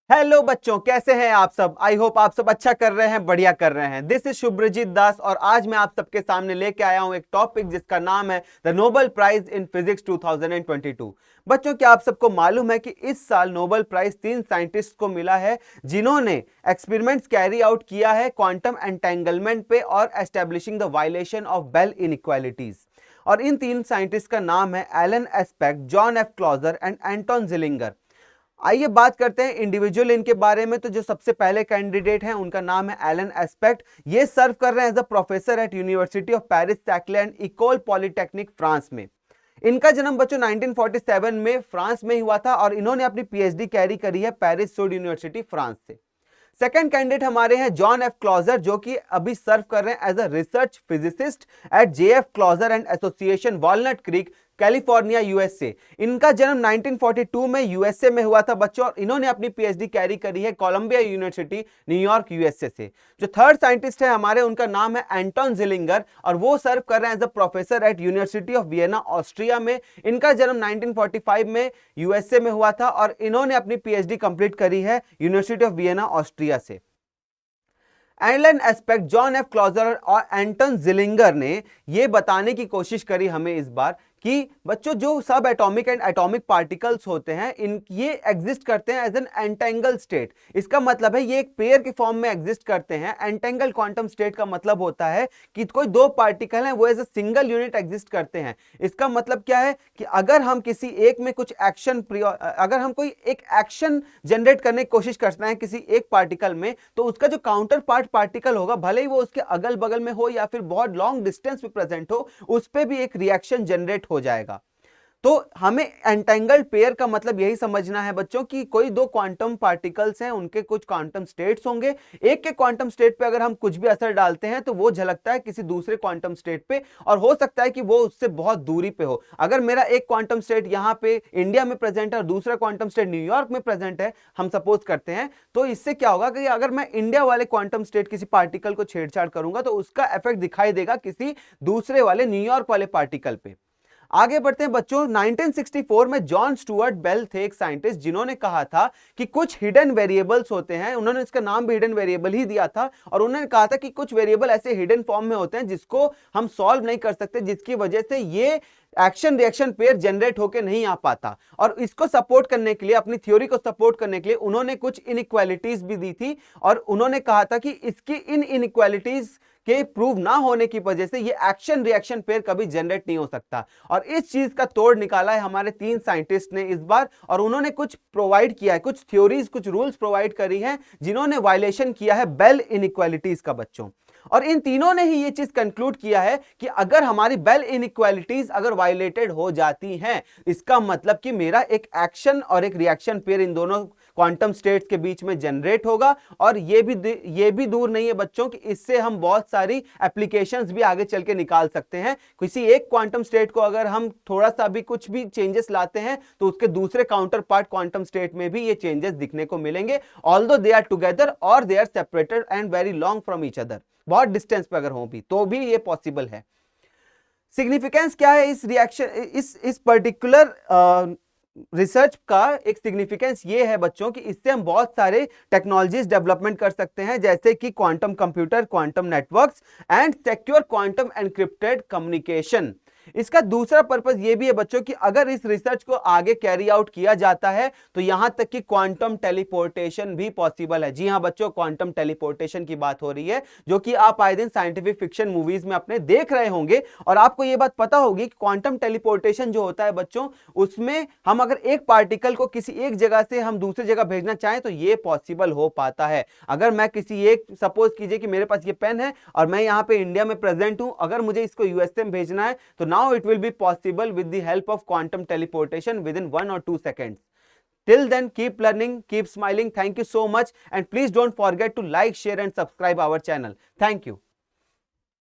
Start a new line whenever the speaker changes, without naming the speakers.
Hello बच्चों, कैसे हैं आप सब। आई होप आप सब अच्छा कर रहे हैं, बढ़िया कर रहे हैं। दिस इज शुभ्रजीत दास और आज मैं आप सबके सामने लेके आया हूं एक टॉपिक जिसका नाम है the Nobel prize in physics 2022। बच्चों, क्या आप सबको मालूम है कि इस साल नोबेल प्राइज 3 साइंटिस्ट को मिला है जिन्होंने एक्सपेरिमेंट्स कैरी आउट किया है क्वांटम एंटेंगलमेंट पे और establishing the violation of Bell inequalities. और इन 3 साइंटिस्ट का नाम है Alain Aspect, John F Clauser and Anton Zeilinger. आइए बात करते हैं इंडिविजुअल इनके बारे में। तो जो सबसे पहले कैंडिडेट हैं उनका नाम है एलन एस्पेक्ट। ये सर्व कर रहे हैं as a professor at university of Paris Saclay and Ecole Polytechnique France में। इनका जन्म बच्चों 1947 में फ्रांस में हुआ था और इन्होंने अपनी पीएचडी कैरी करी है पेरिस सोड यूनिवर्सिटी फ्रांस से। सेकंड कैंडिडेट हमारे हैं जॉन एफ क्लॉजर, जो कि अभी सर्व कर रहे हैं as a research physicist at JF Clauser and association, Walnut Creek, California, USA. इनका जन्म 1942 में यूएसए में हुआ था बच्चों और इन्होंने अपनी पीएचडी कैरी करी है कोलंबिया यूनिवर्सिटी, न्यूयॉर्क, यूएसए से। जो थर्ड साइंटिस्ट है हमारे उनका नाम है एंटोन जिलिंगर और वो सर्व कर रहे हैं as a professor at university of Vienna, Austria में। इनका जन्म 1945 में यूएसए में हुआ था और इन्होंने अपनी पीएचडी कंप्लीट करी है यूनिवर्सिटी ऑफ वियना, ऑस्ट्रिया से। Alain Aspect, John F Clauser और एंटन जिलिंगर ने यह बताने की कोशिश करी हमें इस बार कि बच्चों जो सब एटॉमिक एंड एटॉमिक पार्टिकल्स होते हैं ये एग्जिस्ट करते हैं एज एन एंटेंगल स्टेट। इसका मतलब है ये एक पेयर के फॉर्म में एग्जिस्ट करते हैं। एंटेंगल क्वांटम स्टेट का मतलब होता है कि कोई दो पार्टिकल हैं वो as a single unit exist करते हैं। इसका मतलब क्या है कि अगर हम किसी एक में कुछ एक्शन अगर हम कोई एक एक्शन जनरेट करने की कोशिश करते हैं किसी एक पार्टिकल में, तो उसका जो काउंटर पार्ट पार्टिकल होगा, भले ही वो उसके अगल बगल में हो या फिर बहुत लॉन्ग डिस्टेंस पे प्रेजेंट हो, उस पर भी एक रिएक्शन जनरेट हो जाएगा। तो हमें एंटेंगल्ड पेयर का मतलब यही समझना है बच्चों कि कोई दो क्वांटम पार्टिकल्स हैं, उनके कुछ क्वांटम स्टेट्स होंगे। एक के क्वांटम स्टेट पे अगर हम कुछ भी असर डालते हैं तो वो झलकता है किसी दूसरे क्वांटम स्टेट पे और हो सकता है कि वो उससे बहुत दूरी पे हो। अगर मेरा एक क्वांटम स्टेट यहाँ पे इंडिया में प्रेजेंट है और दूसरा क्वांटम स्टेट न्यूयॉर्क में प्रेजेंट है, हम सपोज करते हैं, तो इससे क्या होगा कि अगर मैं इंडिया वाले क्वांटम स्टेट किसी पार्टिकल को छेड़छाड़ करूंगा तो उसका इफेक्ट दिखाई देगा किसी दूसरे वाले न्यूयॉर्क वाले पार्टिकल पे। आगे बढ़ते हैं बच्चों। 1964 में जॉन स्टुअर्ट बेल थे एक साइंटिस्ट जिन्होंने कहा था कि कुछ हिडन वेरिएबल्स होते हैं। उन्होंने इसका नाम भी हिडन वेरिएबल ही दिया था और उन्होंने कहा था कि कुछ वेरिएबल ऐसे हिडन फॉर्म में होते हैं जिसको हम सॉल्व नहीं कर सकते, जिसकी वजह से ये एक्शन रिएक्शन पेयर जनरेट होकर नहीं आ पाता। और इसको सपोर्ट करने के लिए, अपनी थ्योरी को सपोर्ट करने के लिए उन्होंने कुछ इनइक्वालिटीज भी दी थी और उन्होंने कहा था कि इसकी इन इनइक्वालिटीज के प्रूव ना होने की वजह से ये एक्शन रिएक्शन पेयर कभी जनरेट नहीं हो सकता। और इस चीज का तोड़ निकाला है हमारे 3 साइंटिस्ट ने इस बार और उन्होंने कुछ प्रोवाइड किया है, कुछ थ्योरीज, कुछ रूल्स प्रोवाइड करी हैं जिन्होंने वायलेशन किया है बेल इनइक्वालिटीज का बच्चों। और इन तीनों ने ही ये चीज कंक्लूड किया है कि अगर हमारी बेल इनइक्वालिटीज अगर वायलेटेड हो जाती हैं, इसका मतलब कि मेरा एक एक्शन और एक रिएक्शन पेयर इन दोनों क्वांटम स्टेट्स के बीच में जनरेट होगा। और ये भी दूर नहीं है बच्चों कि इससे हम बहुत सारी एप्लीकेशंस भी आगे चल के निकाल सकते हैं। किसी एक क्वांटम स्टेट को अगर हम थोड़ा सा भी कुछ भी चेंजेस लाते हैं तो उसके दूसरे काउंटर पार्ट क्वांटम स्टेट में भी ये चेंजेस दिखने को मिलेंगे, ऑल्दो दे आर टुगेदर और they are separated and very long from each other. बहुत डिस्टेंस पे अगर हो भी तो भी ये पॉसिबल है। सिग्निफिकेंस क्या है इस रिएक्शन, इस पर्टिकुलर रिसर्च का एक सिग्निफिकेंस ये है बच्चों कि इससे हम बहुत सारे टेक्नोलॉजीज डेवलपमेंट कर सकते हैं, जैसे कि quantum computer, quantum networks and secure quantum encrypted communication. इसका दूसरा पर्पस यह भी है बच्चों कि अगर इस रिसर्च को आगे कैरी आउट किया जाता है तो यहां तक कि क्वांटम टेलीपोर्टेशन भी पॉसिबल है। जी हां बच्चों, क्वांटम टेलीपोर्टेशन की बात हो रही है, जो कि आप आए दिन साइंटिफिक फिक्शन मूवीज में अपने देख रहे होंगे। और आपको यह बात पता होगी कि क्वांटम टेलीपोर्टेशन जो होता है बच्चों, उसमें हम अगर एक पार्टिकल को किसी एक जगह से हम दूसरी जगह भेजना चाहें तो यह पॉसिबल हो पाता है। अगर मैं किसी एक, सपोज कीजिए कि मेरे पास ये पेन है और मैं यहां पे इंडिया में प्रेजेंट हूं, अगर मुझे इसको यूएसए में भेजना है तो now it will be possible with the help of quantum teleportation within 1 or 2 seconds. Till then, keep learning, keep smiling. Thank you so much and please don't forget to like, share and subscribe our channel. Thank you.